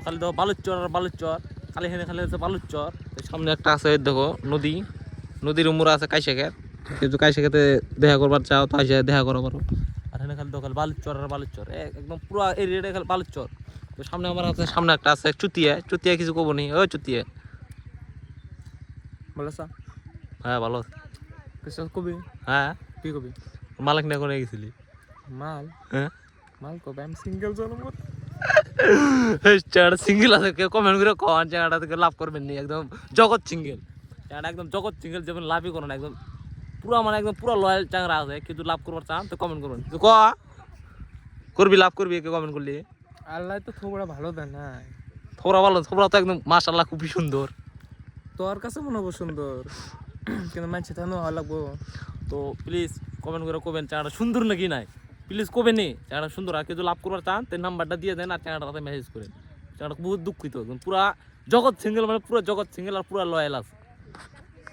খালি দেখো বালুচর আর বালুচর, খালি হেনে খালি হচ্ছে বালুচর। সামনে একটা আছে দেখো নদী, নদীর উমরা আছে কাইসা, কিন্তু কাইসা খেতে দেখা করবার চাও তো আসে দেখা করো পারো। আর হেনে খালি দেখো খালি বালুচর আর বালুচর, একদম পুরো এরিয়াটা খালি বালুচর। তো সামনে আমার আছে, সামনে একটা আছে চুতিয়া, চুতিয়া কিছু কব নি, ওই চুতিয়া ভালো আছো? হ্যাঁ ভালো। কিছু কবি? হ্যাঁ কি কবি? মালিক না করে গেছিলি? মাল? হ্যাঁ মাল কবে? আমি সিঙ্গেল জন্ম করি। সিঙ্গেল আছে, কেউ কমেন্ট করে কন জায়গাটা থেকে লাভ করবেন নি, একদম জগৎ সিঙ্গেল জায়গাটা, একদম জগৎ সিঙ্গেল, যেমন লাভই করো না, একদম পুরা মানে একদম পুরা লয়াল চাংরা আছে। কিন্তু লাভ করবার চান তো কমেন্ট করবেন, ক করবি লাভ করবি, কেউ কমেন্ট করলি। আল্লাহ তো থোবড়া ভালো দেয় না। থোবরা ভালো, থোবরা তো একদম মাশাআল্লাহ খুবই সুন্দর। তোর কাছে মনে হবো সুন্দর, কিন্তু মানছে তাহলে ভালো লাগবো। তো প্লিজ কমেন্ট করে কবেন চাংরাটা সুন্দর নাকি নাই, প্লিজ কবেন নি চাংরাটা সুন্দর। আর কেউ লাভ করবার চান তো নাম্বারটা দিয়ে দেন আর চাংরাটাতে মেসেজ করেন। চাংরাটা বহুত দুঃখিত, একদম পুরা জগৎ সিঙ্গেল, মানে পুরো জগৎ সিঙ্গেল আর পুরা লয়াল আছে।